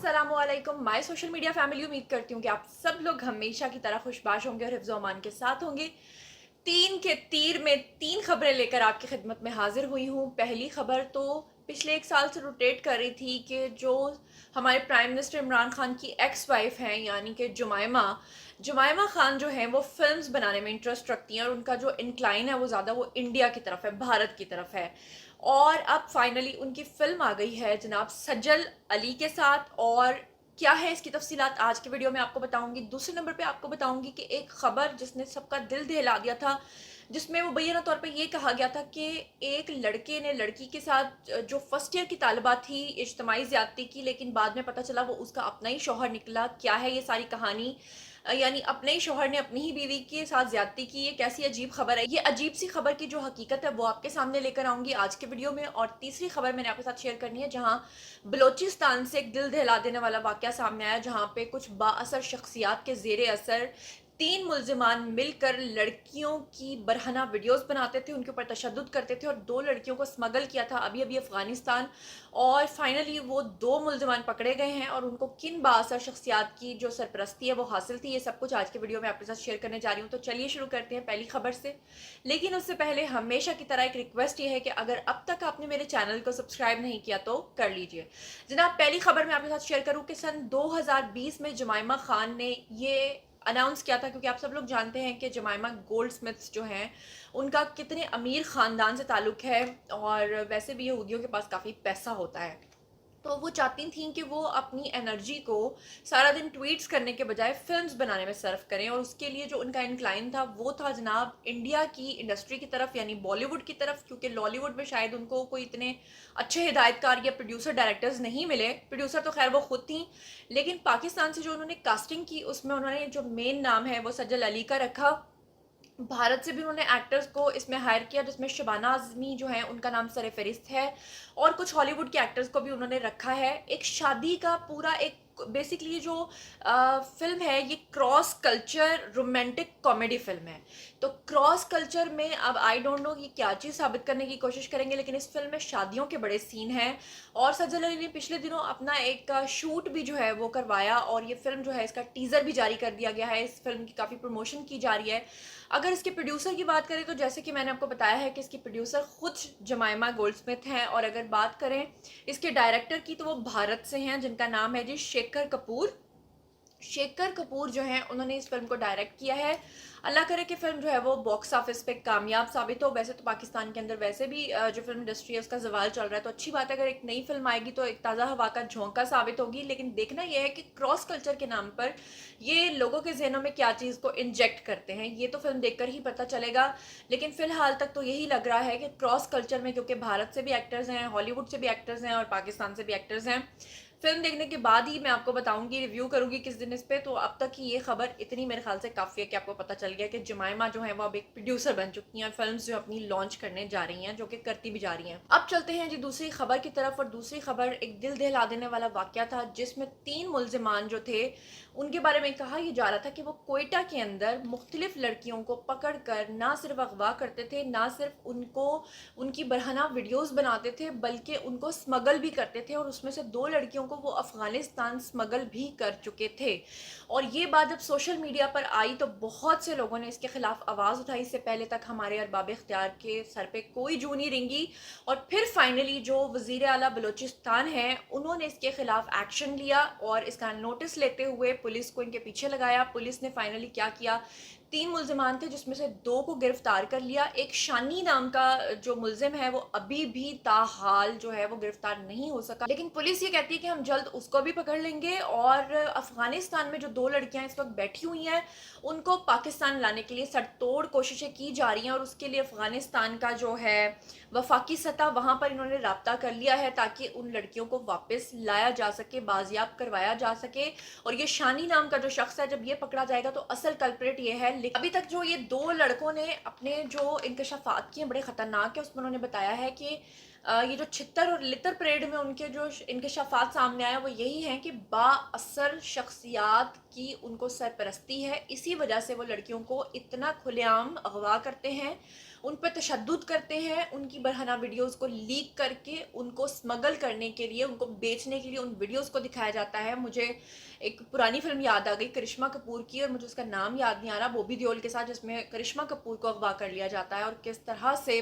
अस्सलामुअलैकुम my social media family. उम्मीद करती हूँ कि आप सब लोग हमेशा की तरह खुशबाश होंगे और हिफ्ज़-ओ अमान के साथ होंगे। तीन के तीर में तीन खबरें लेकर आपकी खिदमत में हाजिर हुई हूँ। पहली खबर तो पिछले एक साल से रोटेट कर रही थी कि जो हमारे प्राइम मिनिस्टर इमरान खान की एक्स वाइफ हैं यानी कि जुमायमा जुमायमा खान जो है वो फिल्म्स बनाने में इंटरेस्ट रखती हैं और उनका जो इंक्लाइन है वो ज़्यादा वो इंडिया की तरफ है, भारत की तरफ है। और अब फाइनली उनकी फिल्म आ गई है जनाब सज्जल अली के साथ। और क्या है इसकी तफसीलात आज के वीडियो में आपको बताऊंगी। दूसरे नंबर पे आपको बताऊंगी कि एक खबर जिसने सबका दिल दहला दिया था, जिसमें मुबैना तौर पे ये कहा गया था कि एक लड़के ने लड़की के साथ जो फर्स्ट ईयर की तालिबा थी इज्तमाई ज़्यादती की, लेकिन बाद में पता चला वो उसका अपना ही शौहर निकला। क्या है ये सारी कहानी? यानी अपने ही शौहर ने अपनी ही बीवी के साथ ज्यादती की। ये कैसी अजीब खबर है? ये अजीब सी खबर की जो हकीकत है वो आपके सामने लेकर आऊंगी आज के वीडियो में। और तीसरी खबर मैंने आपके साथ शेयर करनी है जहां बलोचिस्तान से एक दिल दहला देने वाला वाकया सामने आया, जहां पे कुछ बाअसर शख्सियात के जेरे असर तीन मुल्जिमान मिलकर लड़कियों की बरहना वीडियोस बनाते थे, उनके ऊपर तशद्दुद करते थे और दो लड़कियों को स्मगल किया था अभी अभी अफगानिस्तान। और फाइनली वो दो मुल्जिमान पकड़े गए हैं और उनको किन बाअसर शख्सियात की जो सरपरस्ती है वो हासिल थी, ये सब कुछ आज के वीडियो में आपके साथ शेयर करने जा रही हूँ। तो चलिए शुरू करते हैं पहली खबर से। लेकिन उससे पहले हमेशा की तरह एक रिक्वेस्ट ये है कि अगर अब तक आपने मेरे चैनल को सब्सक्राइब नहीं किया तो कर लीजिए। जनाब पहली खबर मैं आपके साथ शेयर करूँ कि सन 2020 में जुमायमा खान ने ये अनाउंस किया था, क्योंकि आप सब लोग जानते हैं कि जमायमा गोल्ड स्मिथ्स जो हैं उनका कितने अमीर ख़ानदान से ताल्लुक़ है और वैसे भी यहूदियों के पास काफ़ी पैसा होता है। तो वो चाहती थीं कि वो अपनी एनर्जी को सारा दिन ट्वीट्स करने के बजाय फिल्म्स बनाने में सर्व करें, और उसके लिए जो उनका इंक्लाइन था वो था जनाब इंडिया की इंडस्ट्री की तरफ, यानी बॉलीवुड की तरफ, क्योंकि लॉलीवुड में शायद उनको कोई इतने अच्छे हिदायतकार या प्रोड्यूसर डायरेक्टर्स नहीं मिले। प्रोड्यूसर तो खैर वो खुद थी, लेकिन पाकिस्तान से जो उन्होंने कास्टिंग की उसमें उन्होंने जो मेन नाम है वो सज्जल अली का रखा। भारत से भी उन्होंने एक्टर्स को इसमें हायर किया, जिसमें शबाना आज़मी जो है उनका नाम सर फहरिस्त है, और कुछ हॉलीवुड के एक्टर्स को भी उन्होंने रखा है। एक शादी का पूरा एक बेसिकली जो फिल्म है ये cross culture romantic comedy film है। तो क्रॉस कल्चर में अब आई डोंट नो ये क्या चीज़ साबित करने की कोशिश करेंगे, लेकिन इस फिल्म में शादियों के बड़े सीन हैं। और सज्जल अली ने पिछले दिनों अपना एक शूट भी जो है वो करवाया, और ये फिल्म जो है इसका टीज़र भी जारी कर दिया गया है। इस फिल्म की काफ़ी प्रमोशन की जा रही है। अगर इसके प्रोड्यूसर की बात करें तो जैसे कि मैंने आपको बताया है कि इसके प्रोड्यूसर खुद जमायमा गोल्डस्मिथ हैं, और अगर बात करें इसके डायरेक्टर की तो वो भारत से हैं जिनका नाम है जी शेखर कपूर। शेखर कपूर जो हैं उन्होंने इस फिल्म को डायरेक्ट किया है। अल्लाह करे कि फिल्म जो है वो बॉक्स ऑफिस पे कामयाब साबित हो। वैसे तो पाकिस्तान के अंदर वैसे भी जो फिल्म इंडस्ट्री है उसका जवाल चल रहा है, तो अच्छी बात है अगर एक नई फिल्म आएगी तो एक ताज़ा हवा का झोंका साबित होगी। लेकिन देखना यह है कि क्रॉस कल्चर के नाम पर ये लोगों के जहनों में क्या चीज़ को इंजेक्ट करते हैं, ये तो फिल्म देखकर ही पता चलेगा। लेकिन फिलहाल तक तो यही लग रहा है कि क्रॉस कल्चर में, क्योंकि भारत से भी एक्टर्स हैं, हॉलीवुड से भी एक्टर्स हैं और पाकिस्तान से भी एक्टर्स हैं, फिल्म देखने के बाद ही मैं आपको बताऊंगी, रिव्यू करूंगी किस दिन इस पे। तो अब तक की ये खबर इतनी मेरे ख्याल से काफ़ी है कि आपको पता चल गया कि जुमायमा जो है वो अब एक प्रोड्यूसर बन चुकी हैं और फिल्म्स जो अपनी लॉन्च करने जा रही हैं, जो कि करती भी जा रही हैं। अब चलते हैं जी दूसरी खबर की तरफ, और दूसरी खबर एक दिल दहला देने वाला वाकया था जिसमें तीन मुल्जिमान जो थे उनके बारे में कहा यह जा रहा था कि वो कोयटा के अंदर मुख्तलिफ लड़कियों को पकड़ कर ना सिर्फ अगवा करते थे, ना सिर्फ उनको उनकी बरहना वीडियोस बनाते थे, बल्कि उनको स्मगल भी करते थे, और उसमें से दो लड़कियों को वो अफगानिस्तान स्मगल भी कर चुके थे। और ये बात जब सोशल मीडिया पर आई तो बहुत से लोगों ने इसके खिलाफ आवाज़ उठाई। इससे पहले तक हमारे अरबाब इख्तियार के सर पे कोई जू नहीं रेंगी, और फिर फाइनली जो वज़ीर आला बलूचिस्तान है उन्होंने इसके खिलाफ एक्शन लिया, और इसका नोटिस लेते हुए पुलिस को इनके पीछे लगाया। पुलिस ने फाइनली क्या किया, तीन मुल्जिमान थे जिसमें से दो को गिरफ्तार कर लिया। एक शानी नाम का जो मुल्जिम है वो अभी भी ताहाल जो है वो गिरफ्तार नहीं हो सका, लेकिन पुलिस ये कहती है कि हम जल्द उसको भी पकड़ लेंगे। और अफगानिस्तान में जो दो लड़कियां इस वक्त बैठी हुई हैं उनको पाकिस्तान लाने के लिए सड़तोड़ कोशिशें की जा रही हैं, और उसके लिए अफगानिस्तान का जो है वफाकी सतह वहां पर इन्होंने राब्ता कर लिया है ताकि उन लड़कियों को वापस लाया जा सके, बाजियाब करवाया जा सके। और ये शानी नाम का जो शख्स है, जब ये पकड़ा जाएगा तो असल कल्प्रेट ये है। लेकिन अभी तक जो ये दो लड़कों ने अपने जो इंकशाफात किए बड़े ख़तरनाक है, उसमें उन्होंने बताया है कि ये जो छितर और लितर परेड में उनके जो इंकशाफात सामने आया वो यही है कि बाअसर शख्सियात की उनको सरपरस्ती है, इसी वजह से वो लड़कियों को इतना खुलेआम अगवा करते हैं उन पर तशद्दुद करते हैं, उनकी बरहना वीडियोस को लीक करके उनको स्मगल करने के लिए, उनको बेचने के लिए उन वीडियोस को दिखाया जाता है। मुझे एक पुरानी फिल्म याद आ गई करिश्मा कपूर की, और मुझे उसका नाम याद नहीं आ रहा, बॉबी देओल के साथ, जिसमें करिश्मा कपूर को अगवा कर लिया जाता है और किस तरह से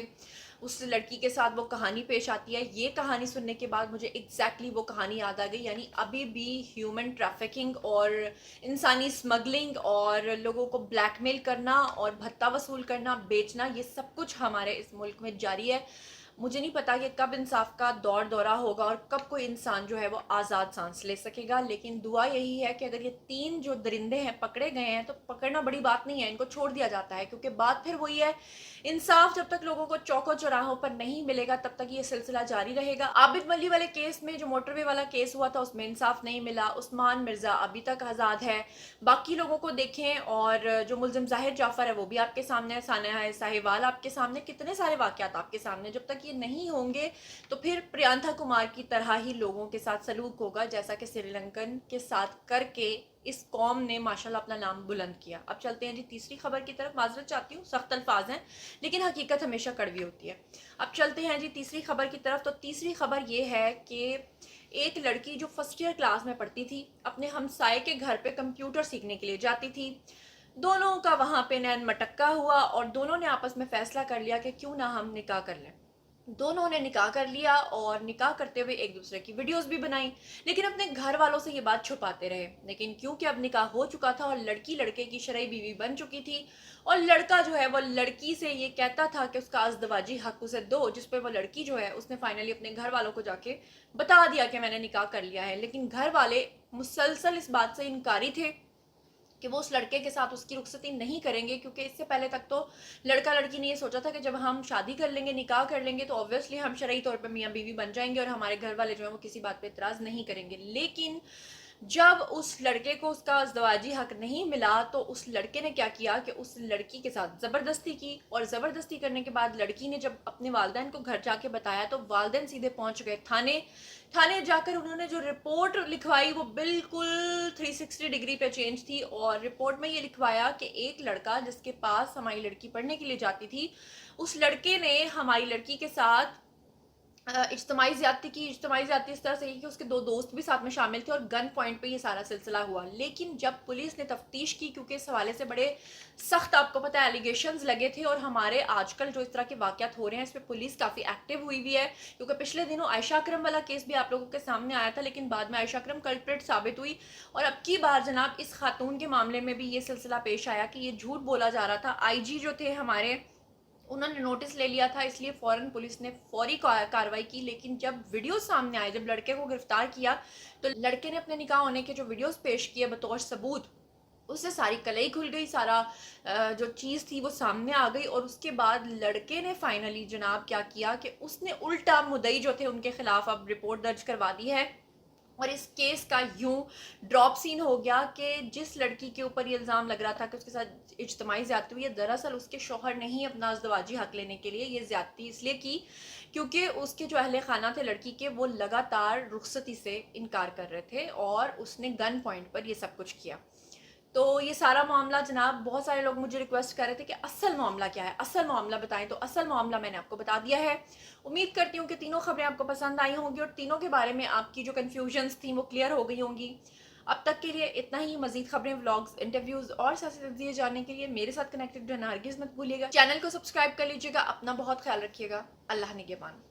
उस लड़की के साथ वो कहानी पेश आती है। ये कहानी सुनने के बाद मुझे एग्जैक्टली वो कहानी याद आ गई। यानी अभी भी ह्यूमन ट्रैफिकिंग और इंसानी स्मगलिंग और लोगों को ब्लैकमेल करना और भत्ता वसूल करना, बेचना, ये सब कुछ हमारे इस मुल्क में जारी है। मुझे नहीं पता कि कब इंसाफ का दौर दौरा होगा और कब कोई इंसान जो है वो आज़ाद सांस ले सकेगा, लेकिन दुआ यही है कि अगर ये 3 जो दरिंदे हैं पकड़े गए हैं तो पकड़ना बड़ी बात नहीं है, इनको छोड़ दिया जाता है, क्योंकि बात फिर वही है, इंसाफ जब तक लोगों को चौकों चौराहों पर नहीं मिलेगा तब तक ये सिलसिला जारी रहेगा। आबिद मल्ली वाले केस में, जो मोटरवे वाला केस हुआ था, उसमें इंसाफ नहीं मिला। उस्मान मिर्जा अभी तक आज़ाद है। बाकी लोगों को देखें, और जो मुलजिम जाहिर जाफर है वो भी आपके सामने है, सानिया साहिवाल आपके सामने, कितने सारे वाकयात आपके सामने। जब तक ये नहीं होंगे तो फिर प्रियंका कुमार की तरह ही लोगों के साथ सलूक होगा, जैसा कि श्रीलंकन के साथ करके इस कौम ने माशाल्लाह अपना नाम बुलंद किया। अब चलते हैं जी तीसरी खबर की तरफ। माजरत चाहती हूँ, सख्त अल्फाज हैं, लेकिन हकीकत हमेशा कड़वी होती है। अब चलते हैं जी तीसरी खबर की तरफ। तो तीसरी खबर ये है कि एक लड़की जो फर्स्ट ईयर क्लास में पढ़ती थी, अपने हमसाये के घर पे कंप्यूटर सीखने के लिए जाती थी। दोनों का वहाँ पे नैन मटक्का हुआ और दोनों ने आपस में फैसला कर लिया कि क्यों ना हम निकाह कर लें। दोनों ने निकाह कर लिया और निकाह करते हुए एक दूसरे की वीडियोस भी बनाई, लेकिन अपने घर वालों से ये बात छुपाते रहे। लेकिन क्योंकि अब निकाह हो चुका था और लड़की लड़के की शरई बीवी बन चुकी थी, और लड़का जो है वो लड़की से ये कहता था कि उसका अज़दवाजी हक उसे दो, जिस पे वो लड़की जो है उसने फाइनली अपने घर वालों को जाके बता दिया कि मैंने निकाह कर लिया है। लेकिन घर वाले मुसलसल इस बात से इनकारी थे कि वो उस लड़के के साथ उसकी रुखसती नहीं करेंगे, क्योंकि इससे पहले तक तो लड़का लड़की ने ये सोचा था कि जब हम शादी कर लेंगे, निकाह कर लेंगे, तो ऑब्वियसली हम शरई तौर पे मियाँ बीवी बन जाएंगे और हमारे घर वाले जो है वो किसी बात पे इतराज़ नहीं करेंगे। लेकिन जब उस लड़के को उसका अज़दवाजी हक नहीं मिला तो उस लड़के ने क्या किया कि उस लड़की के साथ ज़बरदस्ती की, और ज़बरदस्ती करने के बाद लड़की ने जब अपने वालिदैन को घर जाके बताया तो वालिदैन सीधे पहुंच गए थाने। थाने जाकर उन्होंने जो रिपोर्ट लिखवाई वो बिल्कुल 360 डिग्री पे चेंज थी, और रिपोर्ट में ये लिखवाया कि एक लड़का जिसके पास हमारी लड़की पढ़ने के लिए जाती थी, उस लड़के ने हमारी लड़की के साथ इज्तिमाई ज़्यादती की। इज्तिमाई ज़्यादती इस तरह से की कि उसके 2 दोस्त भी साथ में शामिल थे और गन पॉइंट पे ये सारा सिलसिला हुआ। लेकिन जब पुलिस ने तफ्तीश की, क्योंकि इस हवाले से बड़े सख्त, आपको पता है, एलिगेशंस लगे थे, और हमारे आजकल जो इस तरह के वाक़यात हो रहे हैं इस पर पुलिस काफ़ी एक्टिव हुई हुई है, क्योंकि पिछले दिनों आयशा अकरम वाला केस भी आप लोगों के सामने आया था, लेकिन बाद में आयशा अकरम कल्प्रिट साबित हुई। और अब की बार जनाब इस खातून के मामले में भी ये सिलसिला पेश आया कि ये झूठ बोला जा रहा था। IG जो थे हमारे, उन्होंने नोटिस ले लिया था, इसलिए फ़ौरन पुलिस ने फौरी कार्रवाई की। लेकिन जब वीडियो सामने आए, जब लड़के को गिरफ्तार किया, तो लड़के ने अपने निकाह होने के जो वीडियोस पेश किए बतौर सबूत, उससे सारी कलई खुल गई, सारा जो चीज़ थी वो सामने आ गई। और उसके बाद लड़के ने फाइनली जनाब क्या किया कि उसने उल्टा मुद्दई जो थे उनके खिलाफ अब रिपोर्ट दर्ज करवा दी है, और इस केस का यूं ड्रॉप सीन हो गया कि जिस लड़की के ऊपर ये इल्ज़ाम लग रहा था कि उसके साथ इज्तिमाई ज़्यादती हुई है, दरअसल उसके शौहर ने ही अपना अज़दवाजी हक लेने के लिए ये ज़्यादती इसलिए की क्योंकि उसके जो अहले खाना थे लड़की के, वो लगातार रुखसती से इनकार कर रहे थे, और उसने गन पॉइंट पर ये सब कुछ किया। तो ये सारा मामला जनाब, बहुत सारे लोग मुझे रिक्वेस्ट कर रहे थे कि असल मामला क्या है, असल मामला बताएं। तो असल मामला मैंने आपको बता दिया है। उम्मीद करती हूँ कि तीनों खबरें आपको पसंद आई होंगी और तीनों के बारे में आपकी जो कन्फ्यूजन्स थी वो क्लियर हो गई होंगी। अब तक के लिए इतना ही। मजीद खबरें, व्लॉग्स, इंटरव्यूज़ और सियासी तज्ज़िये जानने के लिए मेरे साथ कनेक्टेड रहना हरगिज़ मत भूलिएगा। चैनल को सब्सक्राइब कर लीजिएगा। अपना बहुत ख्याल रखिएगा। अल्लाह निगहबान।